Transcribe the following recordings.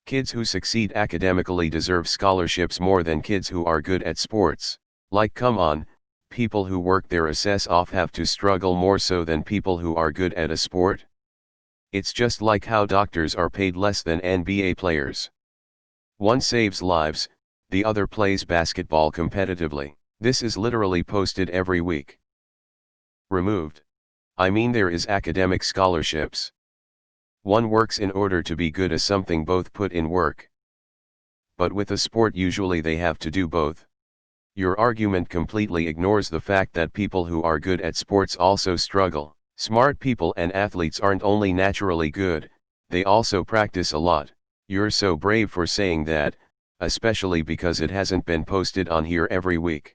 Kids who succeed academically deserve scholarships more than kids who are good at sports. Like, come on, people who work their ass off have to struggle more so than people who are good at a sport? It's just like how doctors are paid less than NBA players. One saves lives, the other plays basketball competitively. This is literally posted every week. Removed. I mean, there is academic scholarships. One works in order to be good at something, both put in work. But with a sport usually they have to do both. Your argument completely ignores the fact that people who are good at sports also struggle. Smart people and athletes aren't only naturally good, they also practice a lot. You're so brave for saying that, especially because it hasn't been posted on here every week.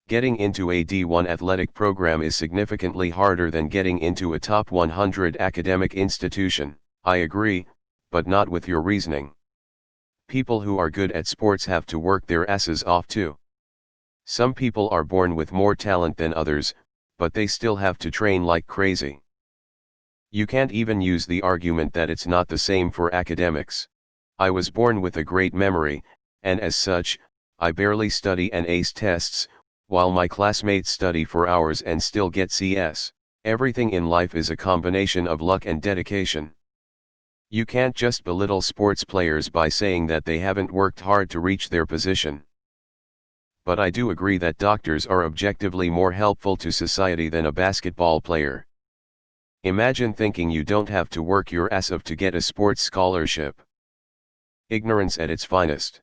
Getting into a D1 athletic program is significantly harder than getting into a top 100 academic institution. I agree, but not with your reasoning. People who are good at sports have to work their asses off too. Some people are born with more talent than others, but they still have to train like crazy. You can't even use the argument that it's not the same for academics. I was born with a great memory, and as such, I barely study and ace tests, while my classmates study for hours and still get CS. Everything in life is a combination of luck and dedication. You can't just belittle sports players by saying that they haven't worked hard to reach their position. But I do agree that doctors are objectively more helpful to society than a basketball player. Imagine thinking you don't have to work your ass off to get a sports scholarship. Ignorance at its finest.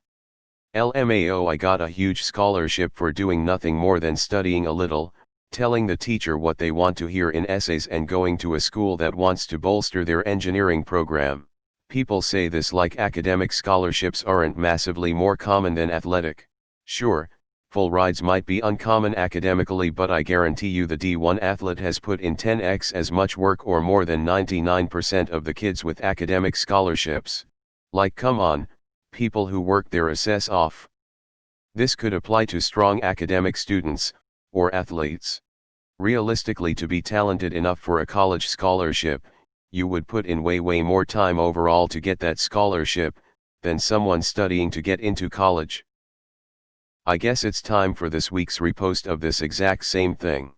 LMAO, I got a huge scholarship for doing nothing more than studying a little, telling the teacher what they want to hear in essays, and going to a school that wants to bolster their engineering program. People say this like academic scholarships aren't massively more common than athletic. Sure, full rides might be uncommon academically, but I guarantee you the D1 athlete has put in 10x as much work or more than 99% of the kids with academic scholarships. Like, come on, people who work their ass off. This could apply to strong academic students, or athletes. Realistically, to be talented enough for a college scholarship, you would put in way more time overall to get that scholarship, than someone studying to get into college. I guess it's time for this week's repost of this exact same thing.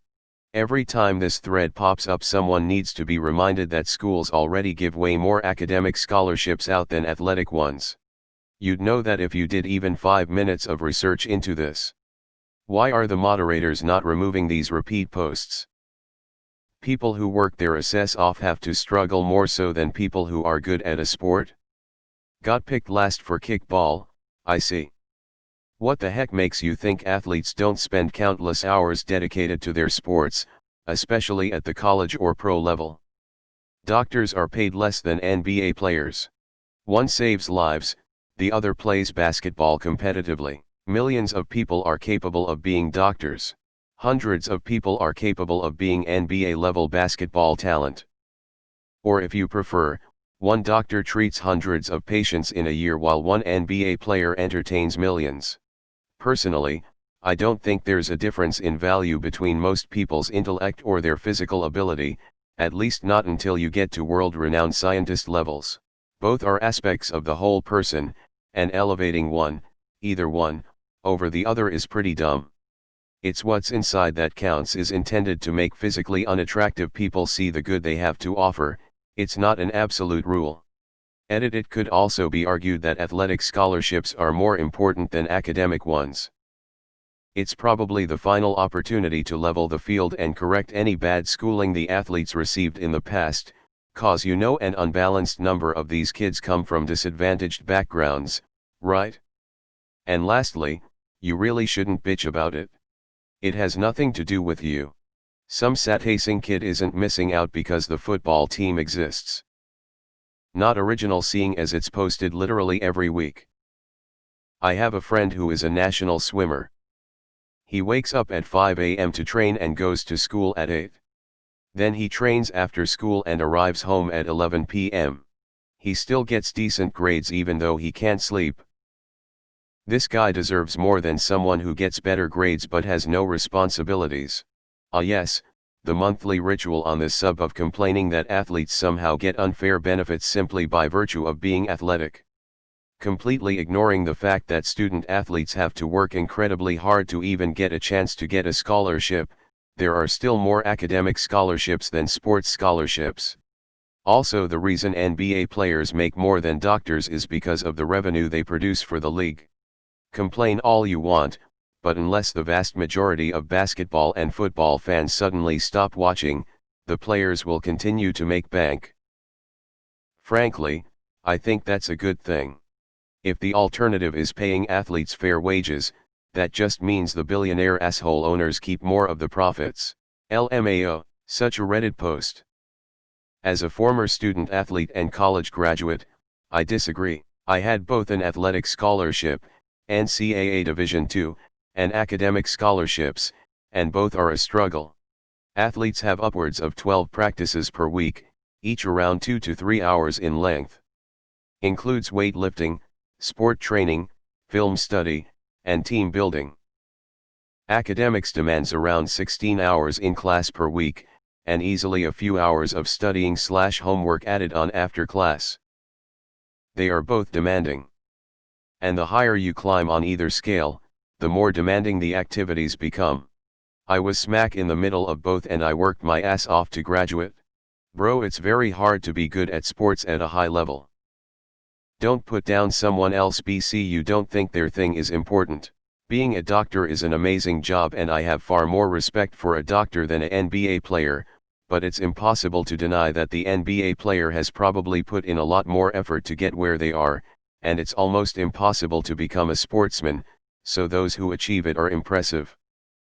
Every time this thread pops up, someone needs to be reminded that schools already give way more academic scholarships out than athletic ones. You'd know that if you did even 5 minutes of research into this. Why are the moderators not removing these repeat posts? People who work their ass off have to struggle more so than people who are good at a sport? Got picked last for kickball, I see. What the heck makes you think athletes don't spend countless hours dedicated to their sports, especially at the college or pro level? Doctors are paid less than NBA players. One saves lives, the other plays basketball competitively. Millions of people are capable of being doctors. Hundreds of people are capable of being NBA-level basketball talent. Or if you prefer, one doctor treats hundreds of patients in a year while one NBA player entertains millions. Personally, I don't think there's a difference in value between most people's intellect or their physical ability, at least not until you get to world-renowned scientist levels. Both are aspects of the whole person, and elevating one, either one, over the other is pretty dumb. It's what's inside that counts is intended to make physically unattractive people see the good they have to offer, it's not an absolute rule. It could also be argued that athletic scholarships are more important than academic ones. It's probably the final opportunity to level the field and correct any bad schooling the athletes received in the past, cause an unbalanced number of these kids come from disadvantaged backgrounds, right? And lastly, you really shouldn't bitch about it. It has nothing to do with you. Some sat-hacing kid isn't missing out because the football team exists. Not original, seeing as it's posted literally every week. I have a friend who is a national swimmer. He wakes up at 5 a.m. to train and goes to school at 8. Then he trains after school and arrives home at 11 p.m. He still gets decent grades even though he can't sleep. This guy deserves more than someone who gets better grades but has no responsibilities. Ah yes, the monthly ritual on this sub of complaining that athletes somehow get unfair benefits simply by virtue of being athletic. Completely ignoring the fact that student athletes have to work incredibly hard to even get a chance to get a scholarship, there are still more academic scholarships than sports scholarships. Also, the reason NBA players make more than doctors is because of the revenue they produce for the league. Complain all you want, but unless the vast majority of basketball and football fans suddenly stop watching, the players will continue to make bank. Frankly, I think that's a good thing. If the alternative is paying athletes fair wages, that just means the billionaire asshole owners keep more of the profits. LMAO, such a Reddit post. As a former student athlete and college graduate, I disagree. I had both an athletic scholarship, NCAA Division II, and academic scholarships, and both are a struggle. Athletes have upwards of 12 practices per week, each around 2 to 3 hours in length. Includes weightlifting, sport training, film study, and team building. Academics demands around 16 hours in class per week, and easily a few hours of studying/homework added on after class. They are both demanding. And the higher you climb on either scale, the more demanding the activities become. I was smack in the middle of both and I worked my ass off to graduate. Bro, it's very hard to be good at sports at a high level. Don't put down someone else BC you don't think their thing is important. Being a doctor is an amazing job and I have far more respect for a doctor than an NBA player, but it's impossible to deny that the NBA player has probably put in a lot more effort to get where they are, and it's almost impossible to become a sportsman, so those who achieve it are impressive.